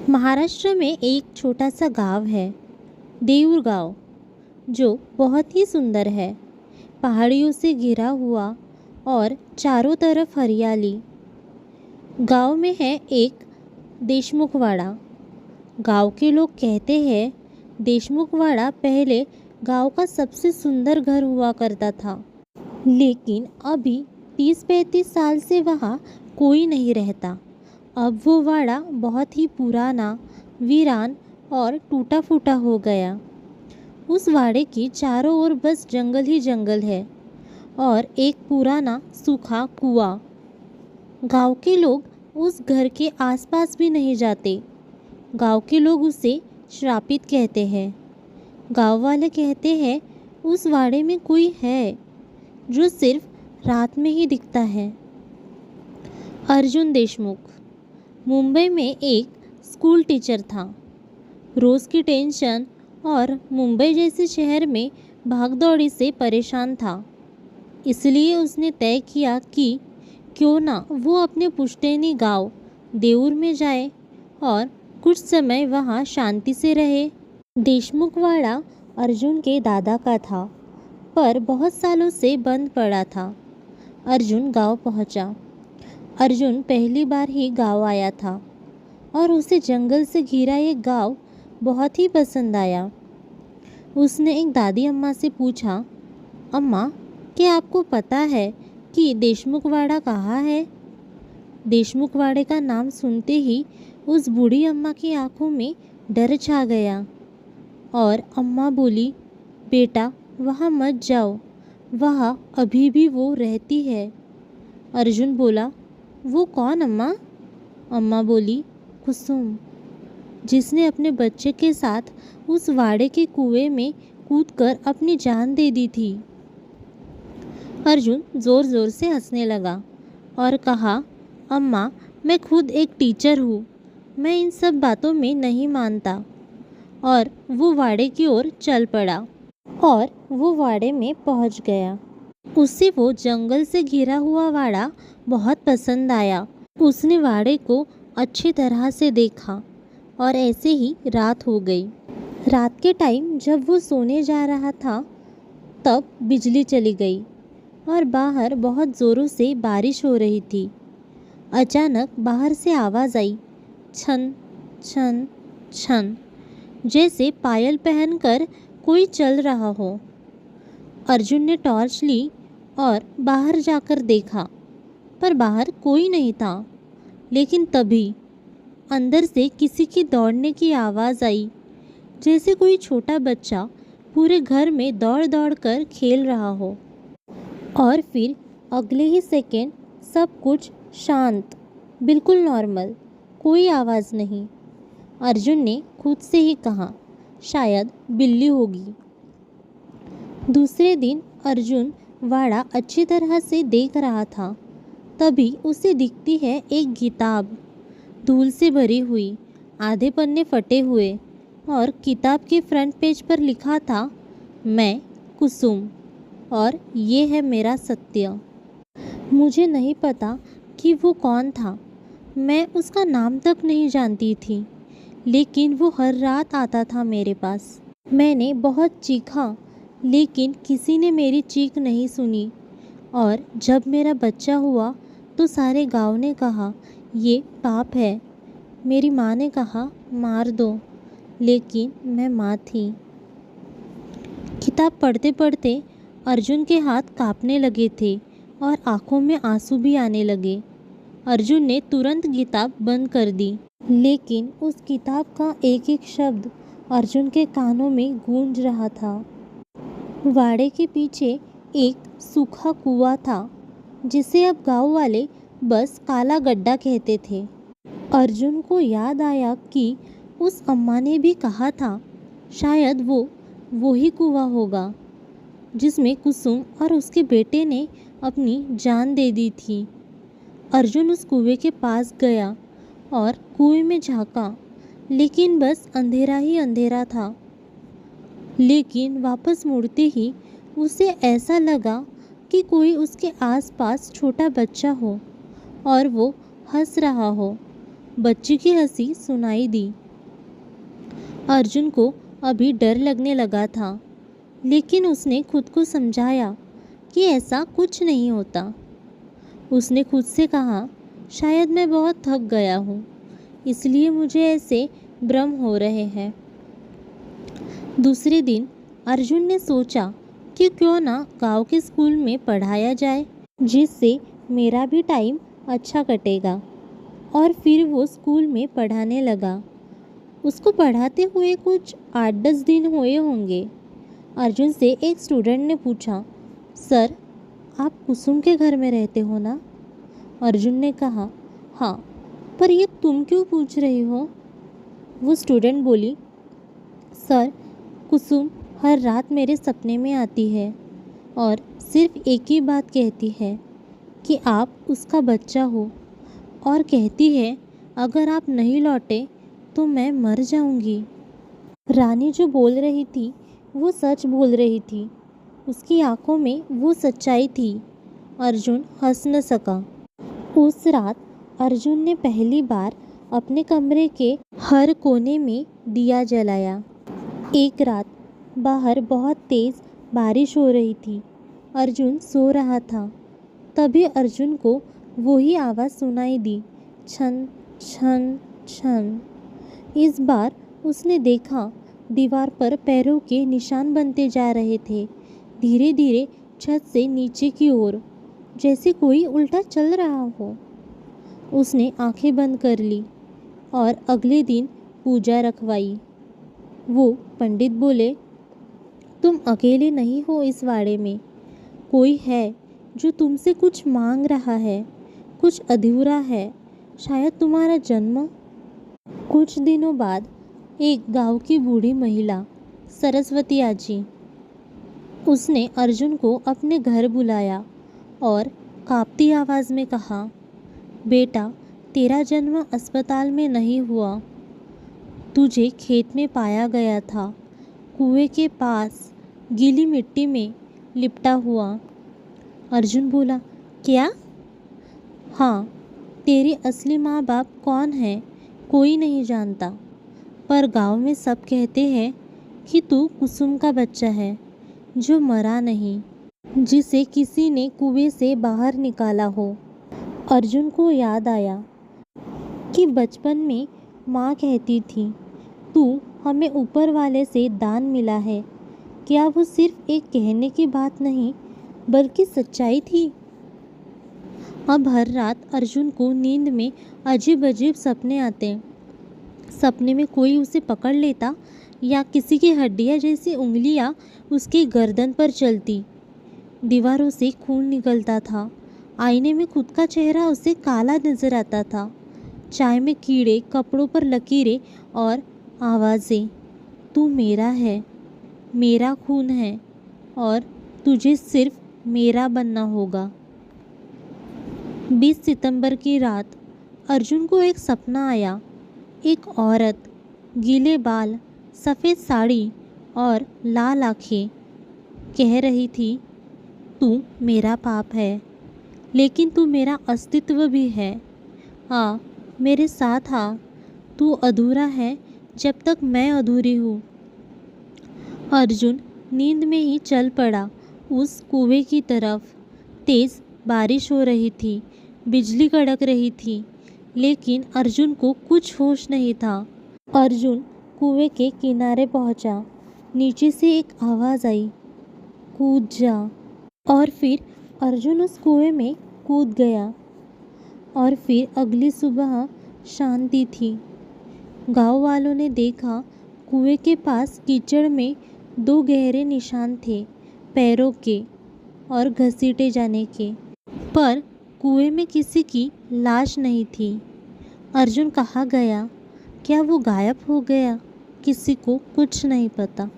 महाराष्ट्र में एक छोटा सा गांव है, देऊर गांव, जो बहुत ही सुंदर है। पहाड़ियों से घिरा हुआ और चारों तरफ हरियाली। गांव में है एक देशमुखवाड़ा। गांव के लोग कहते हैं देशमुखवाड़ा पहले गांव का सबसे सुंदर घर हुआ करता था, लेकिन अभी 30-35 साल से वहाँ कोई नहीं रहता। अब वो वाड़ा बहुत ही पुराना, वीरान और टूटा फूटा हो गया। उस वाड़े की चारों ओर बस जंगल ही जंगल है और एक पुराना सूखा कुआं। गांव के लोग उस घर के आसपास भी नहीं जाते। गांव के लोग उसे श्रापित कहते हैं। गांव वाले कहते हैं उस वाड़े में कोई है जो सिर्फ रात में ही दिखता है। अर्जुन देशमुख मुंबई में एक स्कूल टीचर था। रोज़ की टेंशन और मुंबई जैसे शहर में भागदौड़ी से परेशान था। इसलिए उसने तय किया कि क्यों ना वो अपने पुश्तैनी गांव देऊर में जाए और कुछ समय वहाँ शांति से रहे। देशमुखवाड़ा अर्जुन के दादा का था, पर बहुत सालों से बंद पड़ा था। अर्जुन गांव पहुंचा। अर्जुन पहली बार ही गांव आया था और उसे जंगल से घिरा ये गांव बहुत ही पसंद आया। उसने एक दादी अम्मा से पूछा, अम्मा, क्या आपको पता है कि देशमुखवाड़ा कहाँ है? देशमुखवाड़े का नाम सुनते ही उस बूढ़ी अम्मा की आंखों में डर छा गया और अम्मा बोली, बेटा, वहाँ मत जाओ, वहाँ अभी भी वो रहती है। अर्जुन बोला, वो कौन अम्मा? अम्मा बोली, कुसुम, जिसने अपने बच्चे के साथ उस वाड़े के कुएं में कूदकर अपनी जान दे दी थी। अर्जुन ज़ोर ज़ोर से हंसने लगा और कहा, अम्मा, मैं खुद एक टीचर हूँ, मैं इन सब बातों में नहीं मानता। और वो वाड़े की ओर चल पड़ा और वो वाड़े में पहुँच गया। उसे वो जंगल से घिरा हुआ वाड़ा बहुत पसंद आया। उसने वाड़े को अच्छी तरह से देखा और ऐसे ही रात हो गई। रात के टाइम जब वो सोने जा रहा था, तब बिजली चली गई और बाहर बहुत ज़ोरों से बारिश हो रही थी। अचानक बाहर से आवाज़ आई, छन छन छन, जैसे पायल पहनकर कोई चल रहा हो। अर्जुन ने टॉर्च ली और बाहर जाकर देखा, पर बाहर कोई नहीं था। लेकिन तभी अंदर से किसी की दौड़ने की आवाज़ आई, जैसे कोई छोटा बच्चा पूरे घर में दौड़ दौड़ कर खेल रहा हो। और फिर अगले ही सेकंड सब कुछ शांत, बिल्कुल नॉर्मल, कोई आवाज़ नहीं। अर्जुन ने खुद से ही कहा, शायद बिल्ली होगी। दूसरे दिन अर्जुन वाड़ा अच्छी तरह से देख रहा था। तभी उसे दिखती है एक किताब, धूल से भरी हुई, आधे पन्ने फटे हुए, और किताब के फ्रंट पेज पर लिखा था, मैं कुसुम और ये है मेरा सत्य। मुझे नहीं पता कि वो कौन था, मैं उसका नाम तक नहीं जानती थी, लेकिन वो हर रात आता था मेरे पास। मैंने बहुत चीखा, लेकिन किसी ने मेरी चीख नहीं सुनी। और जब मेरा बच्चा हुआ तो सारे गांव ने कहा, ये पाप है। मेरी माँ ने कहा, मार दो, लेकिन मैं माँ थी। किताब पढ़ते पढ़ते अर्जुन के हाथ कांपने लगे थे और आंखों में आंसू भी आने लगे। अर्जुन ने तुरंत किताब बंद कर दी, लेकिन उस किताब का एक एक शब्द अर्जुन के कानों में गूंज रहा था। वाड़े के पीछे एक सूखा कुआं था, जिसे अब गांव वाले बस काला गड्ढा कहते थे। अर्जुन को याद आया कि उस अम्मा ने भी कहा था, शायद वो ही कुआं होगा जिसमें कुसुम और उसके बेटे ने अपनी जान दे दी थी। अर्जुन उस कुएं के पास गया और कुएं में झांका, लेकिन बस अंधेरा ही अंधेरा था। लेकिन वापस मुड़ते ही उसे ऐसा लगा कि कोई उसके आसपास छोटा बच्चा हो और वो हंस रहा हो, बच्ची की हंसी सुनाई दी। अर्जुन को अभी डर लगने लगा था, लेकिन उसने खुद को समझाया कि ऐसा कुछ नहीं होता। उसने खुद से कहा, शायद मैं बहुत थक गया हूँ, इसलिए मुझे ऐसे भ्रम हो रहे हैं। दूसरे दिन अर्जुन ने सोचा कि क्यों ना गांव के स्कूल में पढ़ाया जाए, जिससे मेरा भी टाइम अच्छा कटेगा। और फिर वो स्कूल में पढ़ाने लगा। उसको पढ़ाते हुए कुछ 8-10 दिन हुए होंगे। अर्जुन से एक स्टूडेंट ने पूछा, सर, आप कुसुम के घर में रहते हो ना? अर्जुन ने कहा, हाँ, पर ये तुम क्यों पूछ रही हो? वो स्टूडेंट बोली, सर, कुसुम हर रात मेरे सपने में आती है और सिर्फ एक ही बात कहती है कि आप उसका बच्चा हो, और कहती है अगर आप नहीं लौटे तो मैं मर जाऊंगी। रानी जो बोल रही थी वो सच बोल रही थी। उसकी आंखों में वो सच्चाई थी। अर्जुन हंस न सका। उस रात अर्जुन ने पहली बार अपने कमरे के हर कोने में दिया जलाया। एक रात बाहर बहुत तेज़ बारिश हो रही थी। अर्जुन सो रहा था। तभी अर्जुन को वही आवाज़ सुनाई दी, छन छन छन। इस बार उसने देखा दीवार पर पैरों के निशान बनते जा रहे थे, धीरे धीरे छत से नीचे की ओर, जैसे कोई उल्टा चल रहा हो। उसने आंखें बंद कर ली और अगले दिन पूजा रखवाई। वो पंडित बोले, तुम अकेले नहीं हो इस वाड़े में, कोई है जो तुमसे कुछ मांग रहा है, कुछ अधूरा है, शायद तुम्हारा जन्म। कुछ दिनों बाद एक गांव की बूढ़ी महिला, सरस्वती आजी, उसने अर्जुन को अपने घर बुलाया और कांपती आवाज़ में कहा, बेटा, तेरा जन्म अस्पताल में नहीं हुआ, तुझे खेत में पाया गया था, कुएं के पास गीली मिट्टी में लिपटा हुआ। अर्जुन बोला, क्या? हाँ, तेरे असली माँ बाप कौन है कोई नहीं जानता, पर गांव में सब कहते हैं कि तू कुसुम का बच्चा है, जो मरा नहीं, जिसे किसी ने कुएं से बाहर निकाला हो। अर्जुन को याद आया कि बचपन में माँ कहती थी, तू हमें ऊपर वाले से दान मिला है। क्या वो सिर्फ एक कहने की बात नहीं, बल्कि सच्चाई थी? अब हर रात अर्जुन को नींद में अजीब अजीब सपने आते। सपने में कोई उसे पकड़ लेता या किसी की हड्डियाँ जैसी उंगलियाँ उसकी गर्दन पर चलती। दीवारों से खून निकलता था। आईने में खुद का चेहरा उसे काला नजर आता था। चाय में कीड़े, कपड़ों पर लकीरें और आवाज़ें, तू मेरा है, मेरा खून है और तुझे सिर्फ मेरा बनना होगा। 20 सितंबर की रात अर्जुन को एक सपना आया। एक औरत, गीले बाल, सफ़ेद साड़ी और लाल आँखें, कह रही थी, तू मेरा पाप है, लेकिन तू मेरा अस्तित्व भी है। आ, मेरे साथ आ, तू अधूरा है जब तक मैं अधूरी हूँ। अर्जुन नींद में ही चल पड़ा उस कुएं की तरफ। तेज़ बारिश हो रही थी, बिजली कड़क रही थी, लेकिन अर्जुन को कुछ होश नहीं था। अर्जुन कुएं के किनारे पहुंचा। नीचे से एक आवाज़ आई, कूद जा। और फिर अर्जुन उस कुएं में कूद गया। और फिर अगली सुबह शांति थी। गांव वालों ने देखा, कुएं के पास कीचड़ में 2 गहरे निशान थे, पैरों के और घसीटे जाने के, पर कुएं में किसी की लाश नहीं थी। अर्जुन कहाँ गया? क्या वो गायब हो गया? किसी को कुछ नहीं पता।